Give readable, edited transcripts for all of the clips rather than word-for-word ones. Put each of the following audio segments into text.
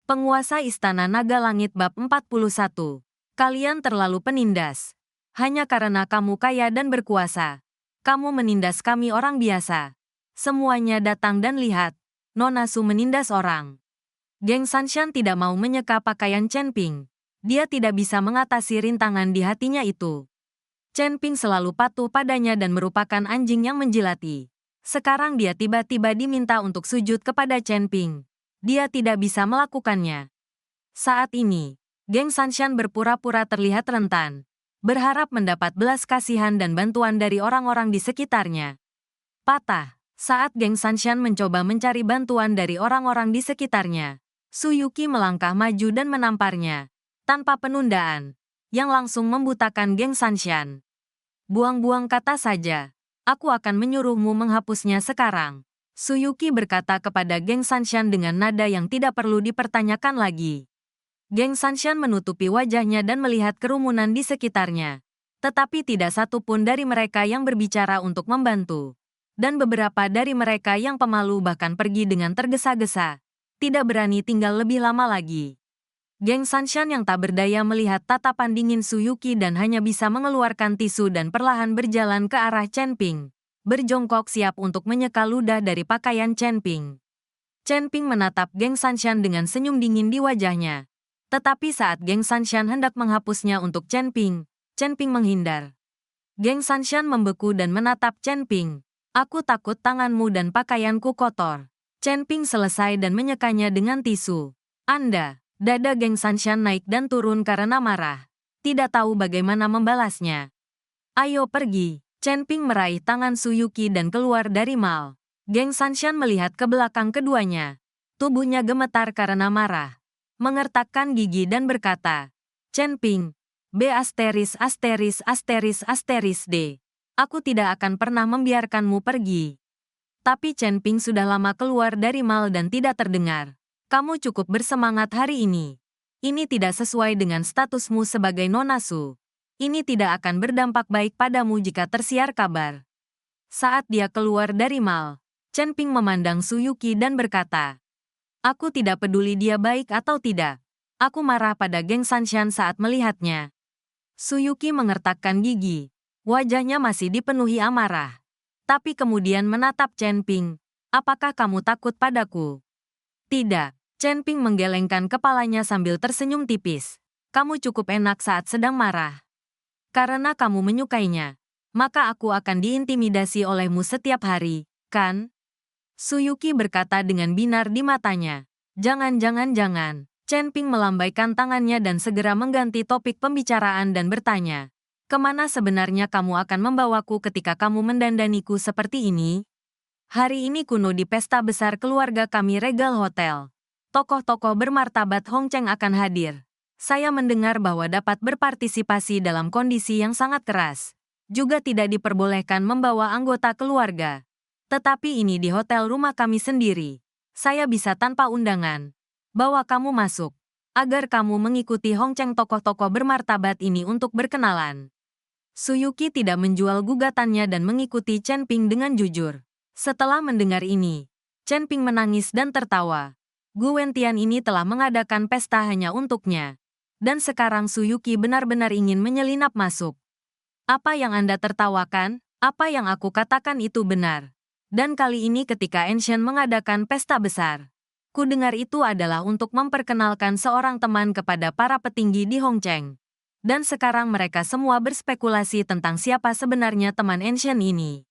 Penguasa Istana Naga Langit Bab 41. Kalian terlalu penindas. Hanya karena kamu kaya dan berkuasa. Kamu menindas kami orang biasa. Semuanya datang dan lihat. Nona Su menindas orang. Geng Sanshan tidak mau menyeka pakaian Chen Ping. Dia tidak bisa mengatasi rintangan di hatinya itu. Chen Ping selalu patuh padanya dan merupakan anjing yang menjilati. Sekarang dia tiba-tiba diminta untuk sujud kepada Chen Ping. Dia tidak bisa melakukannya. Saat ini, geng Sanshan berpura-pura terlihat rentan, berharap mendapat belas kasihan dan bantuan dari orang-orang di sekitarnya. Patah, saat geng Sanshan mencoba mencari bantuan dari orang-orang di sekitarnya, Suyuki melangkah maju dan menamparnya, tanpa penundaan, yang langsung membutakan geng Sanshan. Buang-buang kata saja, aku akan menyuruhmu menghapusnya sekarang. Suyuki berkata kepada geng Sanshan dengan nada yang tidak perlu dipertanyakan lagi. Geng Sanshan menutupi wajahnya dan melihat kerumunan di sekitarnya. Tetapi tidak satu pun dari mereka yang berbicara untuk membantu. Dan beberapa dari mereka yang pemalu bahkan pergi dengan tergesa-gesa. Tidak berani tinggal lebih lama lagi. Geng Sanshan yang tak berdaya melihat tatapan dingin Suyuki dan hanya bisa mengeluarkan tisu dan perlahan berjalan ke arah Chen Ping. Berjongkok siap untuk menyeka ludah dari pakaian Chen Ping. Chen Ping menatap geng Sanshan dengan senyum dingin di wajahnya. Tetapi saat geng Sanshan hendak menghapusnya untuk Chen Ping menghindar. Geng Sanshan membeku dan menatap Chen Ping. Aku takut tanganmu dan pakaianku kotor. Chen Ping selesai dan menyekanya dengan tisu. Anda, dada geng Sanshan naik dan turun karena marah. Tidak tahu bagaimana membalasnya. Ayo pergi. Chen Ping meraih tangan Suyuki dan keluar dari mal. Geng Sanshan melihat ke belakang keduanya. Tubuhnya gemetar karena marah. Mengertakkan gigi dan berkata, Chen Ping, B asteris asteris asteris asteris D. Aku tidak akan pernah membiarkanmu pergi. Tapi Chen Ping sudah lama keluar dari mal dan tidak terdengar. Kamu cukup bersemangat hari ini. Ini tidak sesuai dengan statusmu sebagai Nona Su. Ini tidak akan berdampak baik padamu jika tersiar kabar. Saat dia keluar dari mal, Chen Ping memandang Suyuki dan berkata, aku tidak peduli dia baik atau tidak. Aku marah pada geng Sanshan saat melihatnya. Suyuki mengertakkan gigi. Wajahnya masih dipenuhi amarah. Tapi kemudian menatap Chen Ping. Apakah kamu takut padaku? Tidak. Chen Ping menggelengkan kepalanya sambil tersenyum tipis. Kamu cukup enak saat sedang marah. Karena kamu menyukainya, maka aku akan diintimidasi olehmu setiap hari, kan? Suyuki berkata dengan binar di matanya. Jangan. Chen Ping melambaikan tangannya dan segera mengganti topik pembicaraan dan bertanya. Kemana sebenarnya kamu akan membawaku ketika kamu mendandaniku seperti ini? Hari ini kuno di pesta besar keluarga kami Regal Hotel. Tokoh-tokoh bermartabat Hong Cheng akan hadir. Saya mendengar bahwa dapat berpartisipasi dalam kondisi yang sangat keras. Juga tidak diperbolehkan membawa anggota keluarga. Tetapi ini di hotel rumah kami sendiri. Saya bisa tanpa undangan. Bawa kamu masuk. Agar kamu mengikuti Hong Cheng tokoh-tokoh bermartabat ini untuk berkenalan. Suyuki tidak menjual gugatannya dan mengikuti Chen Ping dengan jujur. Setelah mendengar ini, Chen Ping menangis dan tertawa. Gu Wentian ini telah mengadakan pesta hanya untuknya. Dan sekarang Suyuki benar-benar ingin menyelinap masuk. Apa yang Anda tertawakan? Apa yang aku katakan itu benar. Dan kali ini ketika Ancient mengadakan pesta besar. Ku dengar itu adalah untuk memperkenalkan seorang teman kepada para petinggi di Hong Cheng. Dan sekarang mereka semua berspekulasi tentang siapa sebenarnya teman Ancient ini.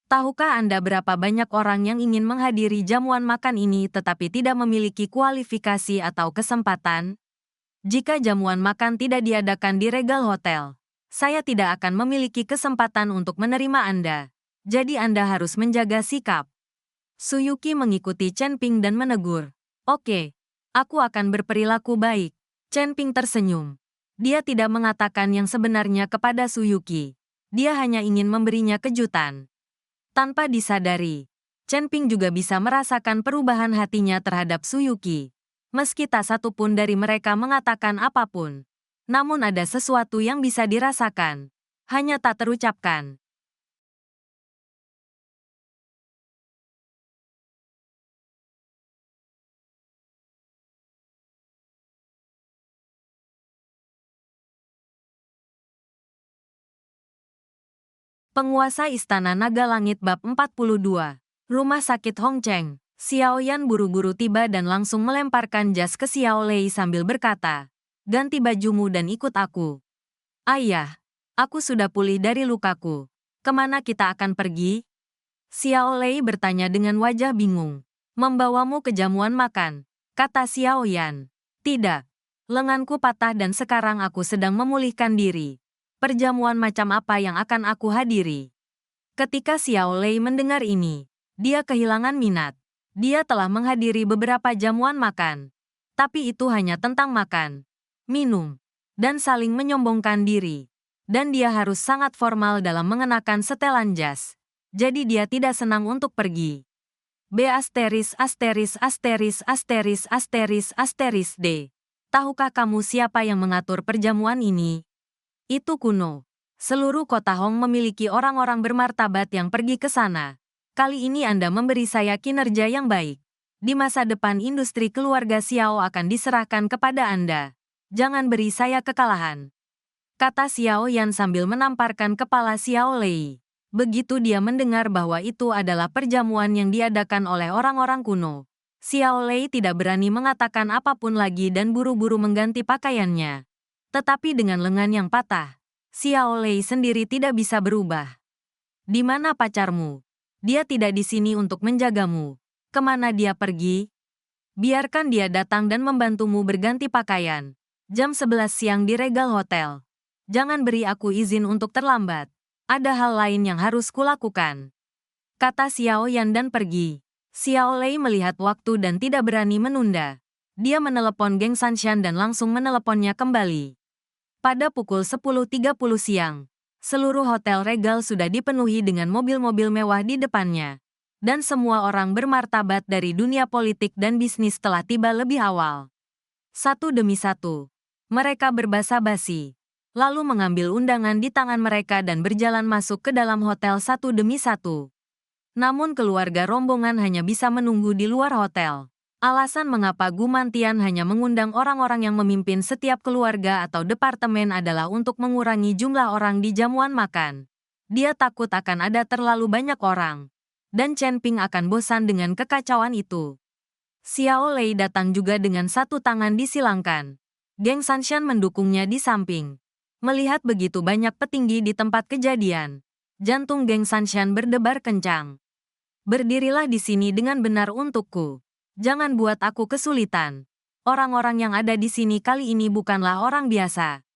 Tahukah Anda berapa banyak orang yang ingin menghadiri jamuan makan ini tetapi tidak memiliki kualifikasi atau kesempatan? Jika jamuan makan tidak diadakan di Regal Hotel, saya tidak akan memiliki kesempatan untuk menerima Anda. Jadi Anda harus menjaga sikap. Suyuki mengikuti Chen Ping dan menegur. Oke, aku akan berperilaku baik. Chen Ping tersenyum. Dia tidak mengatakan yang sebenarnya kepada Suyuki. Dia hanya ingin memberinya kejutan. Tanpa disadari, Chen Ping juga bisa merasakan perubahan hatinya terhadap Suyuki. Meski tak satu pun dari mereka mengatakan apapun. Namun ada sesuatu yang bisa dirasakan. Hanya tak terucapkan. Penguasa Istana Naga Langit Bab 42. Rumah Sakit Hongcheng. Xiao Yan buru-buru tiba dan langsung melemparkan jas ke Xiao Lei sambil berkata, "Ganti bajumu dan ikut aku." "Ayah, aku sudah pulih dari lukaku. Kemana kita akan pergi?" Xiao Lei bertanya dengan wajah bingung. "Membawamu ke jamuan makan," kata Xiao Yan. "Tidak. Lenganku patah dan sekarang aku sedang memulihkan diri. Perjamuan macam apa yang akan aku hadiri?" Ketika Xiao Lei mendengar ini, dia kehilangan minat. Dia telah menghadiri beberapa jamuan makan. Tapi itu hanya tentang makan, minum, dan saling menyombongkan diri. Dan dia harus sangat formal dalam mengenakan setelan jas. Jadi dia tidak senang untuk pergi. B asteris asteris asteris asteris asteris asteris D. Tahukah kamu siapa yang mengatur perjamuan ini? Itu kuno. Seluruh kota Hong memiliki orang-orang bermartabat yang pergi ke sana. Kali ini Anda memberi saya kinerja yang baik. Di masa depan industri keluarga Xiao akan diserahkan kepada Anda. Jangan beri saya kekalahan, kata Xiao Yan sambil menamparkan kepala Xiao Lei. Begitu dia mendengar bahwa itu adalah perjamuan yang diadakan oleh orang-orang kuno, Xiao Lei tidak berani mengatakan apapun lagi dan buru-buru mengganti pakaiannya. Tetapi dengan lengan yang patah, Xiao Lei sendiri tidak bisa berubah. "Di mana pacarmu? Dia tidak di sini untuk menjagamu. Kemana dia pergi? Biarkan dia datang dan membantumu berganti pakaian. Jam 11 siang di Regal Hotel. Jangan beri aku izin untuk terlambat. Ada hal lain yang harus kulakukan," kata Xiao Yan dan pergi. Xiao Lei melihat waktu dan tidak berani menunda. Dia menelepon Geng Sanshan dan langsung meneleponnya kembali. Pada pukul 10.30 siang, seluruh hotel Regal sudah dipenuhi dengan mobil-mobil mewah di depannya. Dan semua orang bermartabat dari dunia politik dan bisnis telah tiba lebih awal. Satu demi satu, mereka berbasa-basi, lalu mengambil undangan di tangan mereka dan berjalan masuk ke dalam hotel satu demi satu. Namun keluarga rombongan hanya bisa menunggu di luar hotel. Alasan mengapa Gu Mantian hanya mengundang orang-orang yang memimpin setiap keluarga atau departemen adalah untuk mengurangi jumlah orang di jamuan makan. Dia takut akan ada terlalu banyak orang. Dan Chen Ping akan bosan dengan kekacauan itu. Xiao Lei datang juga dengan satu tangan disilangkan. Geng Sanshan mendukungnya di samping. Melihat begitu banyak petinggi di tempat kejadian, jantung Geng Sanshan berdebar kencang. "Berdirilah di sini dengan benar untukku. Jangan buat aku kesulitan. Orang-orang yang ada di sini kali ini bukanlah orang biasa."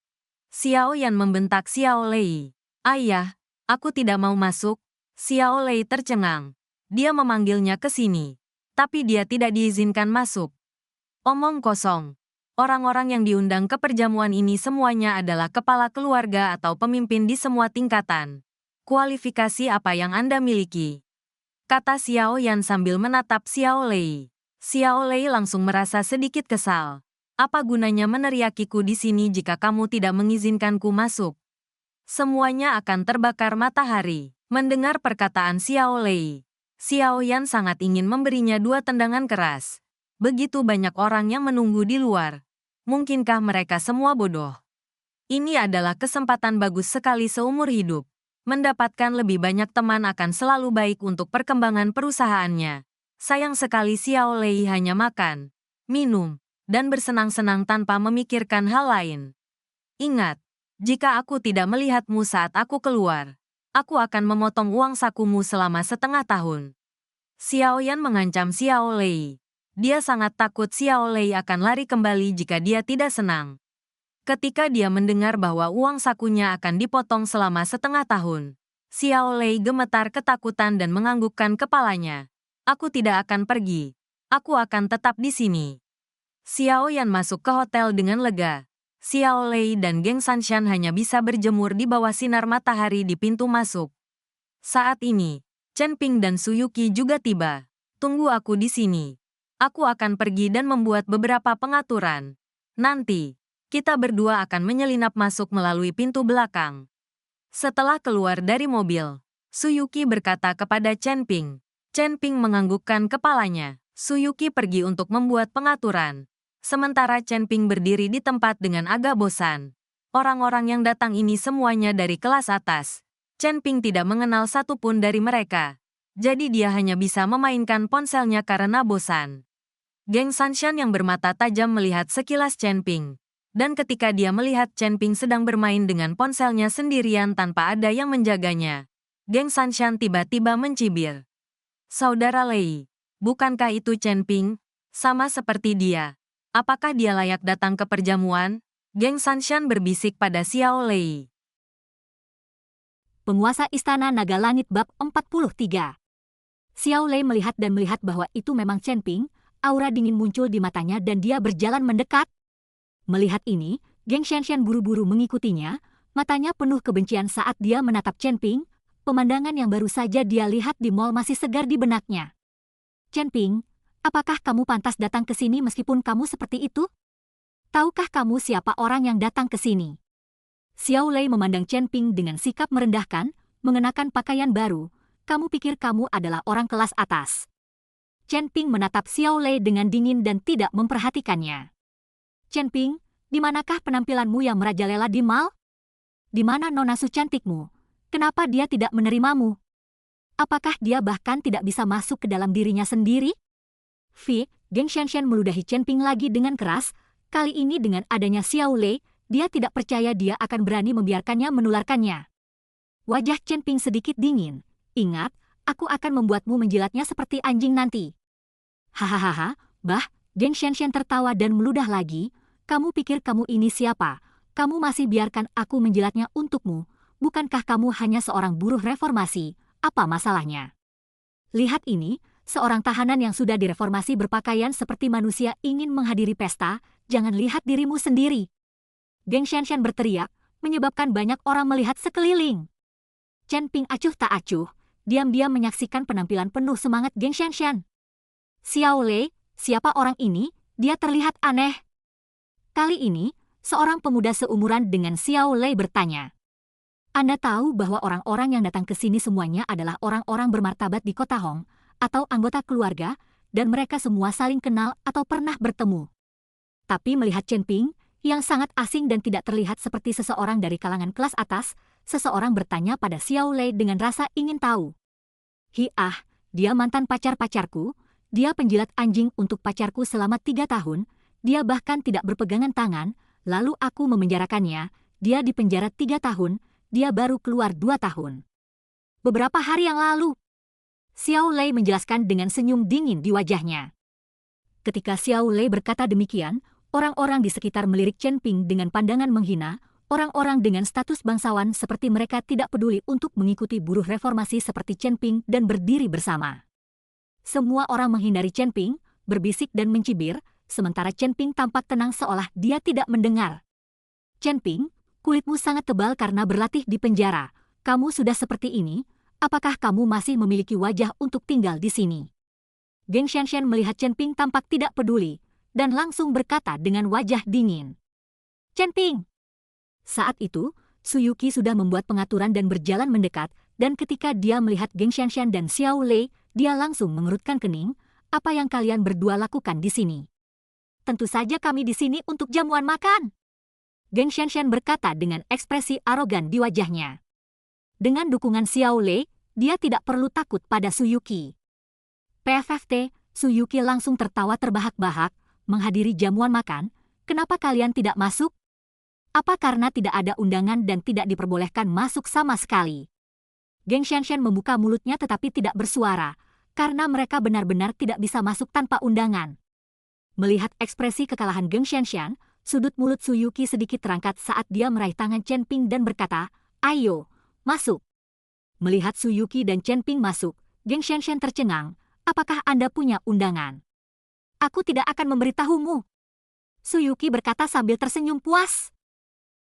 Xiao Yan membentak Xiao Lei. "Ayah, aku tidak mau masuk." Xiao Lei tercengang. Dia memanggilnya ke sini, tapi dia tidak diizinkan masuk. Omong kosong. Orang-orang yang diundang ke perjamuan ini semuanya adalah kepala keluarga atau pemimpin di semua tingkatan. "Kualifikasi apa yang Anda miliki?" kata Xiao Yan sambil menatap Xiao Lei. Xiao Lei langsung merasa sedikit kesal. "Apa gunanya meneriakiku di sini jika kamu tidak mengizinkanku masuk? Semuanya akan terbakar matahari." Mendengar perkataan Xiao Lei, Xiao Yan sangat ingin memberinya 2 tendangan keras. Begitu banyak orang yang menunggu di luar. Mungkinkah mereka semua bodoh? Ini adalah kesempatan bagus sekali seumur hidup. Mendapatkan lebih banyak teman akan selalu baik untuk perkembangan perusahaannya. Sayang sekali Xiao Lei hanya makan, minum, dan bersenang-senang tanpa memikirkan hal lain. "Ingat, jika aku tidak melihatmu saat aku keluar, aku akan memotong uang sakumu selama setengah tahun." Xiao Yan mengancam Xiao Lei. Dia sangat takut Xiao Lei akan lari kembali jika dia tidak senang. Ketika dia mendengar bahwa uang sakunya akan dipotong selama setengah tahun, Xiao Lei gemetar ketakutan dan menganggukkan kepalanya. "Aku tidak akan pergi. Aku akan tetap di sini." Xiao Yan masuk ke hotel dengan lega. Xiao Lei dan Geng Sanshan hanya bisa berjemur di bawah sinar matahari di pintu masuk. Saat ini, Chen Ping dan Su Yuqi juga tiba. "Tunggu aku di sini. Aku akan pergi dan membuat beberapa pengaturan. Nanti, kita berdua akan menyelinap masuk melalui pintu belakang." Setelah keluar dari mobil, Su Yuqi berkata kepada Chen Ping. Chen Ping menganggukkan kepalanya. Su Yuqi pergi untuk membuat pengaturan. Sementara Chen Ping berdiri di tempat dengan agak bosan. Orang-orang yang datang ini semuanya dari kelas atas. Chen Ping tidak mengenal satupun dari mereka. Jadi dia hanya bisa memainkan ponselnya karena bosan. Geng Sanshan yang bermata tajam melihat sekilas Chen Ping. Dan ketika dia melihat Chen Ping sedang bermain dengan ponselnya sendirian tanpa ada yang menjaganya, Geng Sanshan tiba-tiba mencibir. Saudara Lei, bukankah itu Chen Ping? Sama seperti dia. Apakah dia layak datang ke perjamuan? Geng Sanshan berbisik pada Xiao Lei. Penguasa Istana Naga Langit bab 43. Xiao Lei melihat bahwa itu memang Chen Ping, aura dingin muncul di matanya dan dia berjalan mendekat. Melihat ini, Geng Shanshan buru-buru mengikutinya, matanya penuh kebencian saat dia menatap Chen Ping, pemandangan yang baru saja dia lihat di mall masih segar di benaknya. Chen Ping, apakah kamu pantas datang ke sini meskipun kamu seperti itu? Tahukah kamu siapa orang yang datang ke sini? Xiao Lei memandang Chen Ping dengan sikap merendahkan, mengenakan pakaian baru. Kamu pikir kamu adalah orang kelas atas. Chen Ping menatap Xiao Lei dengan dingin dan tidak memperhatikannya. Chen Ping, di manakah penampilanmu yang merajalela di mall? Di mana nona su cantikmu? Kenapa dia tidak menerimamu? Apakah dia bahkan tidak bisa masuk ke dalam dirinya sendiri? Geng Shanshan meludahi Chen Ping lagi dengan keras. Kali ini dengan adanya Xiao Lei, dia tidak percaya dia akan berani membiarkannya menularkannya. Wajah Chen Ping sedikit dingin. Ingat, aku akan membuatmu menjilatnya seperti anjing nanti. Hahaha, Geng Shanshan tertawa dan meludah lagi. Kamu pikir kamu ini siapa? Kamu masih biarkan aku menjilatnya untukmu. Bukankah kamu hanya seorang buruh reformasi? Apa masalahnya? Lihat ini, seorang tahanan yang sudah direformasi berpakaian seperti manusia ingin menghadiri pesta. Jangan lihat dirimu sendiri. Geng Shanshan berteriak, menyebabkan banyak orang melihat sekeliling. Chen Ping acuh tak acuh, diam-diam menyaksikan penampilan penuh semangat Geng Shanshan. Xiao Lei, siapa orang ini? Dia terlihat aneh. Kali ini, seorang pemuda seumuran dengan Xiao Lei bertanya. Anda tahu bahwa orang-orang yang datang ke sini semuanya adalah orang-orang bermartabat di kota Hong, atau anggota keluarga, dan mereka semua saling kenal atau pernah bertemu. Tapi melihat Chen Ping, yang sangat asing dan tidak terlihat seperti seseorang dari kalangan kelas atas, seseorang bertanya pada Xiao Lei dengan rasa ingin tahu. Dia mantan pacar-pacarku, dia penjilat anjing untuk pacarku selama 3 tahun, dia bahkan tidak berpegangan tangan, lalu aku memenjarakannya, dia dipenjara 3 tahun, dia baru keluar 2 tahun. Beberapa hari yang lalu, Xiao Lei menjelaskan dengan senyum dingin di wajahnya. Ketika Xiao Lei berkata demikian, orang-orang di sekitar melirik Chen Ping dengan pandangan menghina, orang-orang dengan status bangsawan seperti mereka tidak peduli untuk mengikuti buruh reformasi seperti Chen Ping dan berdiri bersama. Semua orang menghindari Chen Ping, berbisik dan mencibir, sementara Chen Ping tampak tenang seolah dia tidak mendengar. Chen Ping, kulitmu sangat tebal karena berlatih di penjara. Kamu sudah seperti ini, apakah kamu masih memiliki wajah untuk tinggal di sini? Geng Shanshan melihat Chen Ping tampak tidak peduli, dan langsung berkata dengan wajah dingin. Chen Ping! Saat itu, Su Yuqi sudah membuat pengaturan dan berjalan mendekat, dan ketika dia melihat Geng Shanshan dan Xiao Lei, dia langsung mengerutkan kening. Apa yang kalian berdua lakukan di sini? Tentu saja kami di sini untuk jamuan makan. Geng Shanshan berkata dengan ekspresi arogan di wajahnya. Dengan dukungan Xiao Lei, dia tidak perlu takut pada Su Yuqi. PFFT, Su Yuqi langsung tertawa terbahak-bahak. Menghadiri jamuan makan, kenapa kalian tidak masuk? Apa karena tidak ada undangan dan tidak diperbolehkan masuk sama sekali? Geng Shanshan membuka mulutnya tetapi tidak bersuara, karena mereka benar-benar tidak bisa masuk tanpa undangan. Melihat ekspresi kekalahan Geng Shanshan, sudut mulut Su Yuqi sedikit terangkat saat dia meraih tangan Chen Ping dan berkata, "Ayo, masuk." Melihat Su Yuqi dan Chen Ping masuk, Geng Shanshan tercengang, "Apakah Anda punya undangan?" "Aku tidak akan memberitahumu." Su Yuqi berkata sambil tersenyum puas.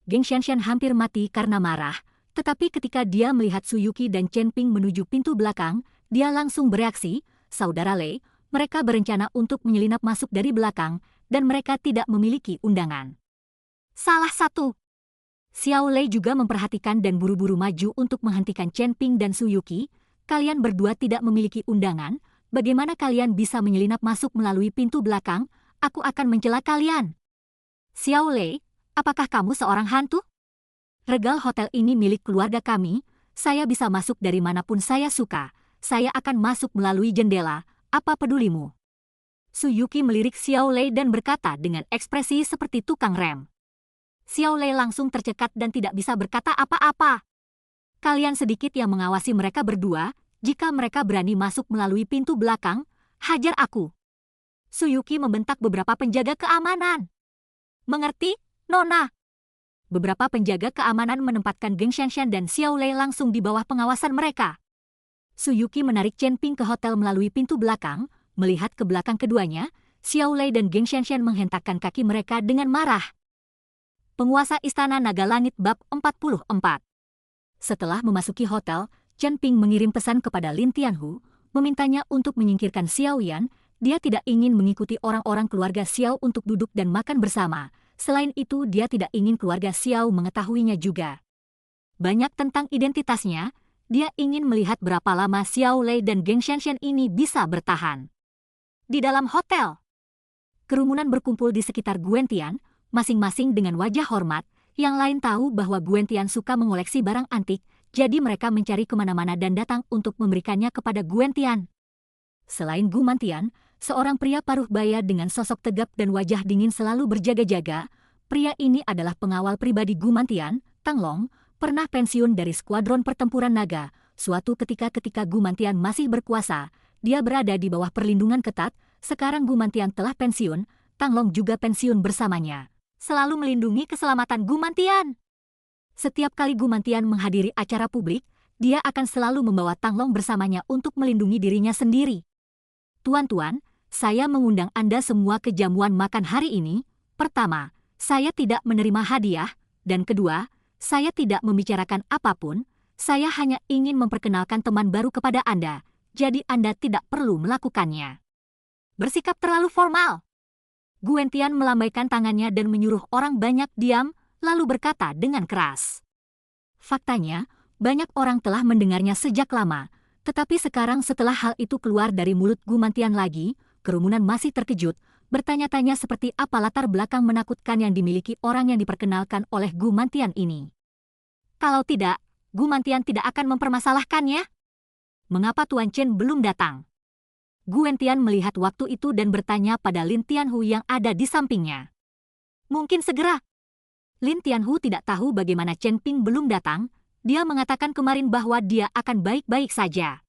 Geng Shanshan hampir mati karena marah, tetapi ketika dia melihat Su Yuqi dan Chen Ping menuju pintu belakang, dia langsung bereaksi, "Saudara Lei, mereka berencana untuk menyelinap masuk dari belakang, dan mereka tidak memiliki undangan." Salah satu. Xiao Lei juga memperhatikan dan buru-buru maju untuk menghentikan Chen Ping dan Su Yuqi. "Kalian berdua tidak memiliki undangan. Bagaimana kalian bisa menyelinap masuk melalui pintu belakang? Aku akan mencela kalian." "Xiao Lei, apakah kamu seorang hantu? Regal hotel ini milik keluarga kami. saya bisa masuk dari manapun saya suka. Saya akan masuk melalui jendela, apa pedulimu? Su Yuqi melirik Xiao Lei dan berkata dengan ekspresi seperti tukang rem. Xiao Lei langsung tercekat dan tidak bisa berkata apa-apa. Kalian sedikit yang mengawasi mereka berdua, jika mereka berani masuk melalui pintu belakang, hajar aku. Su Yuqi membentak beberapa penjaga keamanan. Mengerti, Nona? Beberapa penjaga keamanan menempatkan Geng Xianshan dan Xiao Lei langsung di bawah pengawasan mereka. Su Yuqi menarik Chen Ping ke hotel melalui pintu belakang, melihat ke belakang keduanya, Xiao Lei dan Geng Xianshan menghentakkan kaki mereka dengan marah. Penguasa Istana Naga Langit Bab 44. Setelah memasuki hotel, Chen Ping mengirim pesan kepada Lin Tianhu, memintanya untuk menyingkirkan Xiao Yan. Dia tidak ingin mengikuti orang-orang keluarga Xiao untuk duduk dan makan bersama. Selain itu, dia tidak ingin keluarga Xiao mengetahuinya juga. Banyak tentang identitasnya, dia ingin melihat berapa lama Xiao Lei dan Geng Xianshan ini bisa bertahan. Di dalam hotel, kerumunan berkumpul di sekitar Guentian, masing-masing dengan wajah hormat. Yang lain tahu bahwa Guentian suka mengoleksi barang antik, jadi mereka mencari kemana-mana dan datang untuk memberikannya kepada Guentian. Selain Gu Mantian, seorang pria paruh baya dengan sosok tegap dan wajah dingin selalu berjaga-jaga. Pria ini adalah pengawal pribadi Gu Mantian, Tang Long, pernah pensiun dari skuadron pertempuran naga. Suatu ketika Gu Mantian masih berkuasa, dia berada di bawah perlindungan ketat. Sekarang Gu Mantian telah pensiun, Tang Long juga pensiun bersamanya. Selalu melindungi keselamatan Gu Mantian. Setiap kali Gu Mantian menghadiri acara publik, dia akan selalu membawa Tang Long bersamanya untuk melindungi dirinya sendiri. Tuan-tuan, saya mengundang Anda semua ke jamuan makan hari ini. Pertama, saya tidak menerima hadiah. Dan kedua, saya tidak membicarakan apapun. Saya hanya ingin memperkenalkan teman baru kepada Anda. Jadi Anda tidak perlu melakukannya. Bersikap terlalu formal. Guentian melambaikan tangannya dan menyuruh orang banyak diam, lalu berkata dengan keras. Faktanya, banyak orang telah mendengarnya sejak lama. Tetapi sekarang setelah hal itu keluar dari mulut Gu Mantian lagi, kerumunan masih terkejut, bertanya-tanya seperti apa latar belakang menakutkan yang dimiliki orang yang diperkenalkan oleh Gu Mantian ini. Kalau tidak, Gu Mantian tidak akan mempermasalahkannya. Mengapa Tuan Chen belum datang? Guentian melihat waktu itu dan bertanya pada Lin Tianhu yang ada di sampingnya. Mungkin segera. Lin Tianhu tidak tahu bagaimana Chen Ping belum datang. Dia mengatakan kemarin bahwa dia akan baik-baik saja.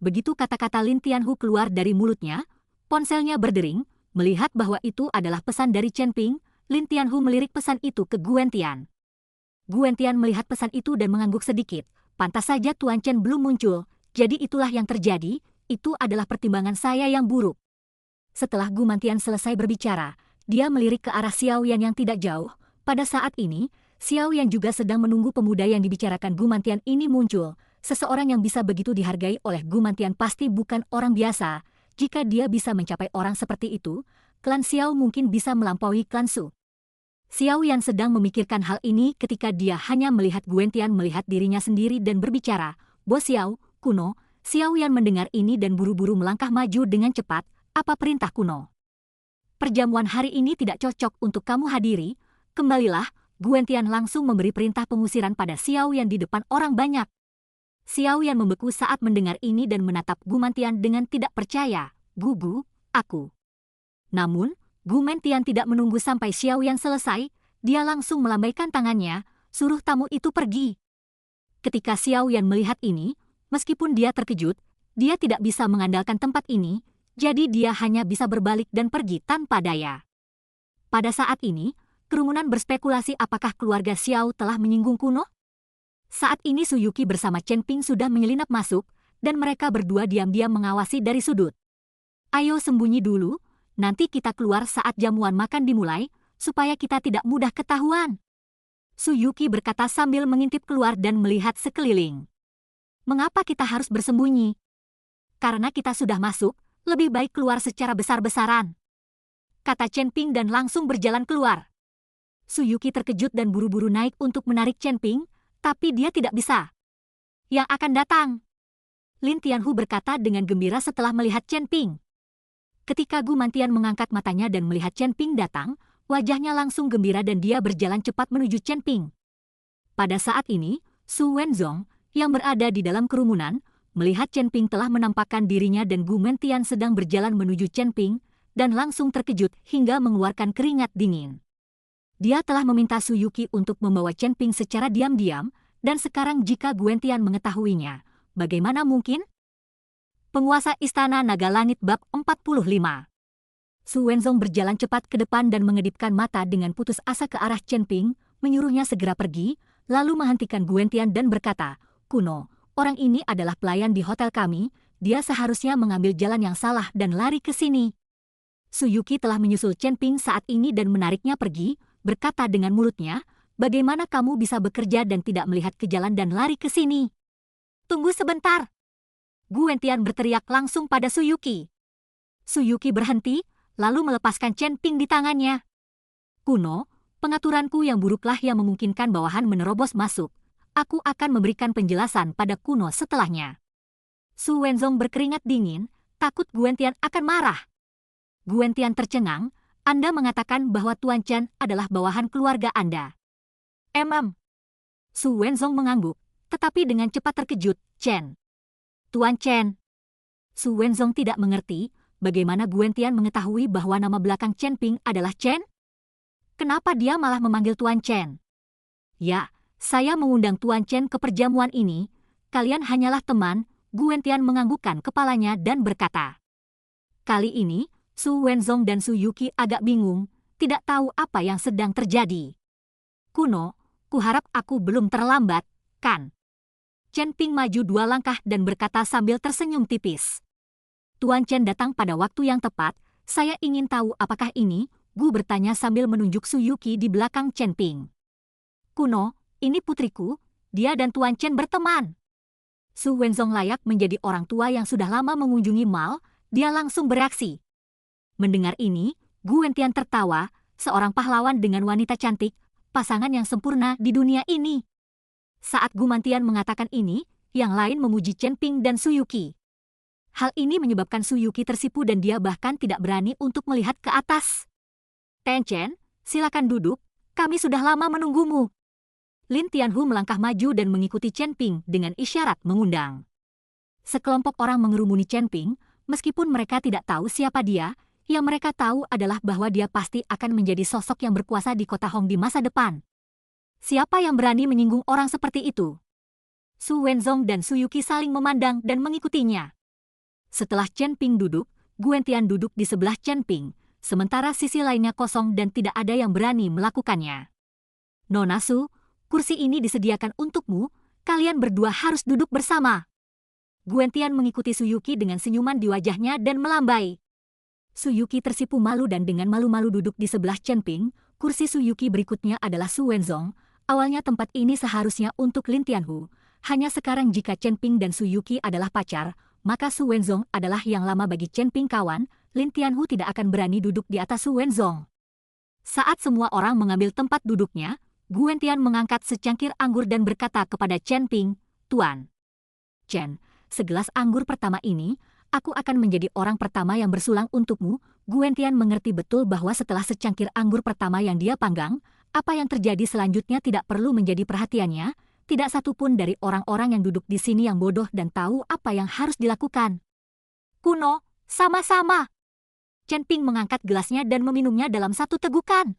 Begitu kata-kata Lin Tianhu keluar dari mulutnya, ponselnya berdering. Melihat bahwa itu adalah pesan dari Chen Ping, Lin Tianhu melirik pesan itu ke Guentian. Guentian melihat pesan itu dan mengangguk sedikit. Pantas saja Tuan Chen belum muncul, jadi itulah yang terjadi. Itu adalah pertimbangan saya yang buruk. Setelah Gu Mantian selesai berbicara, dia melirik ke arah Xiao Yan yang tidak jauh. Pada saat ini, Xiao Yan juga sedang menunggu pemuda yang dibicarakan Gu Mantian ini muncul. Seseorang yang bisa begitu dihargai oleh Gu Mantian pasti bukan orang biasa. Jika dia bisa mencapai orang seperti itu, klan Xiao mungkin bisa melampaui klan Su. Xiao Yan sedang memikirkan hal ini ketika dia hanya melihat Guentian melihat dirinya sendiri dan berbicara. Bos Xiao, kuno. Xiao Yan mendengar ini dan buru-buru melangkah maju dengan cepat. Apa perintah kuno? Perjamuan hari ini tidak cocok untuk kamu hadiri. Kembalilah. Guentian langsung memberi perintah pengusiran pada Xiao Yan di depan orang banyak. Xiao Yan membeku saat mendengar ini dan menatap Gu Mantian dengan tidak percaya. Gugu, aku. Namun, Gu Mantian tidak menunggu sampai Xiao Yan selesai. Dia langsung melambaikan tangannya, suruh tamu itu pergi. Ketika Xiao Yan melihat ini, meskipun dia terkejut, dia tidak bisa mengandalkan tempat ini, jadi dia hanya bisa berbalik dan pergi tanpa daya. Pada saat ini, kerumunan berspekulasi apakah keluarga Xiao telah menyinggung kuno? Saat ini Su Yuqi bersama Chen Ping sudah menyelinap masuk, dan mereka berdua diam-diam mengawasi dari sudut. Ayo sembunyi dulu, nanti kita keluar saat jamuan makan dimulai, supaya kita tidak mudah ketahuan. Su Yuqi berkata sambil mengintip keluar dan melihat sekeliling. Mengapa kita harus bersembunyi? Karena kita sudah masuk, lebih baik keluar secara besar-besaran. Kata Chen Ping dan langsung berjalan keluar. Su Yuqi terkejut dan buru-buru naik untuk menarik Chen Ping, tapi dia tidak bisa. Yang akan datang. Lin Tianhu berkata dengan gembira setelah melihat Chen Ping. Ketika Gu Mantian mengangkat matanya dan melihat Chen Ping datang, wajahnya langsung gembira dan dia berjalan cepat menuju Chen Ping. Pada saat ini, Su Wenzong, yang berada di dalam kerumunan, melihat Chen Ping telah menampakkan dirinya dan Gu Mentian sedang berjalan menuju Chen Ping, dan langsung terkejut hingga mengeluarkan keringat dingin. Dia telah meminta Su Yuqi untuk membawa Chen Ping secara diam-diam, dan sekarang jika Gu Mentian mengetahuinya, bagaimana mungkin? Penguasa Istana Naga Langit Bab 45. Su Wenzong berjalan cepat ke depan dan mengedipkan mata dengan putus asa ke arah Chen Ping, menyuruhnya segera pergi, lalu menghentikan Gu Mentian dan berkata, "Kuno, orang ini adalah pelayan di hotel kami, dia seharusnya mengambil jalan yang salah dan lari ke sini." Su Yuqi telah menyusul Chen Ping saat ini dan menariknya pergi, berkata dengan mulutnya, "Bagaimana kamu bisa bekerja dan tidak melihat ke jalan dan lari ke sini?" "Tunggu sebentar!" Gu Mentian berteriak langsung pada Su Yuqi. Su Yuqi berhenti, lalu melepaskan Chen Ping di tangannya. "Kuno, pengaturanku yang buruklah yang memungkinkan bawahan menerobos masuk. Aku akan memberikan penjelasan pada Kuno setelahnya." Su Wenzong berkeringat dingin, takut Gu Mentian akan marah. Gu Mentian tercengang, "Anda mengatakan bahwa Tuan Chen adalah bawahan keluarga Anda." Su Wenzong mengangguk, tetapi dengan cepat terkejut, "Chen. Tuan Chen." Su Wenzong tidak mengerti bagaimana Gu Mentian mengetahui bahwa nama belakang Chen Ping adalah Chen. Kenapa dia malah memanggil Tuan Chen? "Ya, saya mengundang Tuan Chen ke perjamuan ini. Kalian hanyalah teman." Gu Mentian menganggukkan kepalanya dan berkata. Kali ini, Su Wenzong dan Su Yuqi agak bingung, tidak tahu apa yang sedang terjadi. "Kuno, kuharap aku belum terlambat, kan?" Chen Ping maju 2 langkah dan berkata sambil tersenyum tipis. "Tuan Chen datang pada waktu yang tepat, saya ingin tahu apakah ini?" Gu bertanya sambil menunjuk Su Yuqi di belakang Chen Ping. "Kuno, ini putriku, dia dan Tuan Chen berteman." Su Wenzong layak menjadi orang tua yang sudah lama mengunjungi Mal, dia langsung bereaksi. Mendengar ini, Gu Mentian tertawa, seorang pahlawan dengan wanita cantik, pasangan yang sempurna di dunia ini. Saat Gu Mentian mengatakan ini, yang lain memuji Chen Ping dan Su Yuqi. Hal ini menyebabkan Su Yuqi tersipu dan dia bahkan tidak berani untuk melihat ke atas. "Ten Chen, silakan duduk, kami sudah lama menunggumu." Lin Tianhu melangkah maju dan mengikuti Chen Ping dengan isyarat mengundang. Sekelompok orang mengerumuni Chen Ping, meskipun mereka tidak tahu siapa dia, yang mereka tahu adalah bahwa dia pasti akan menjadi sosok yang berkuasa di kota Hong di masa depan. Siapa yang berani menyinggung orang seperti itu? Su Wenzong dan Su Yuqi saling memandang dan mengikutinya. Setelah Chen Ping duduk, Gu Mentian duduk di sebelah Chen Ping, sementara sisi lainnya kosong dan tidak ada yang berani melakukannya. "Nona Su, kursi ini disediakan untukmu, kalian berdua harus duduk bersama." Gu Mentian mengikuti Su Yuqi dengan senyuman di wajahnya dan melambai. Su Yuqi tersipu malu dan dengan malu-malu duduk di sebelah Chen Ping. Kursi Su Yuqi berikutnya adalah Su Wenzong. Awalnya tempat ini seharusnya untuk Lin Tianhu. Hanya sekarang jika Chen Ping dan Su Yuqi adalah pacar, maka Su Wenzong adalah yang lama bagi Chen Ping kawan. Lin Tianhu tidak akan berani duduk di atas Su Wenzong. Saat semua orang mengambil tempat duduknya, Gu Mentian mengangkat secangkir anggur dan berkata kepada Chen Ping, "Tuan Chen, segelas anggur pertama ini, aku akan menjadi orang pertama yang bersulang untukmu." Gu Mentian mengerti betul bahwa setelah secangkir anggur pertama yang dia panggang, apa yang terjadi selanjutnya tidak perlu menjadi perhatiannya. Tidak satupun dari orang-orang yang duduk di sini yang bodoh dan tahu apa yang harus dilakukan. "Kuno, sama-sama." Chen Ping mengangkat gelasnya dan meminumnya dalam satu tegukan.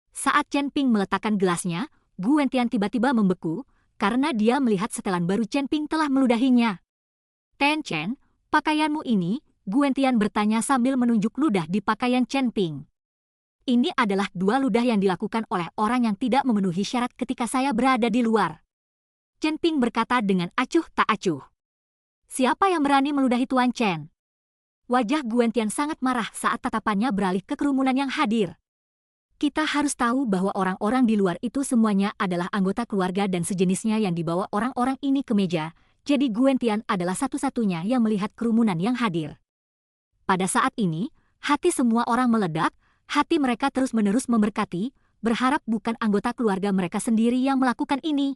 Saat Chen Ping meletakkan gelasnya, Gu Mentian tiba-tiba membeku, karena dia melihat setelan baru Chen Ping telah meludahinya. "Ten Chen, pakaianmu ini?" Gu Mentian bertanya sambil menunjuk ludah di pakaian Chen Ping. "Ini adalah 2 ludah yang dilakukan oleh orang yang tidak memenuhi syarat ketika saya berada di luar." Chen Ping berkata dengan acuh tak acuh. "Siapa yang berani meludahi Tuan Chen?" Wajah Gu Mentian sangat marah saat tatapannya beralih ke kerumunan yang hadir. Kita harus tahu bahwa orang-orang di luar itu semuanya adalah anggota keluarga dan sejenisnya yang dibawa orang-orang ini ke meja, jadi Gu Mentian adalah satu-satunya yang melihat kerumunan yang hadir. Pada saat ini, hati semua orang meledak, hati mereka terus-menerus memberkati, berharap bukan anggota keluarga mereka sendiri yang melakukan ini.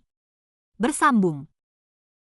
Bersambung.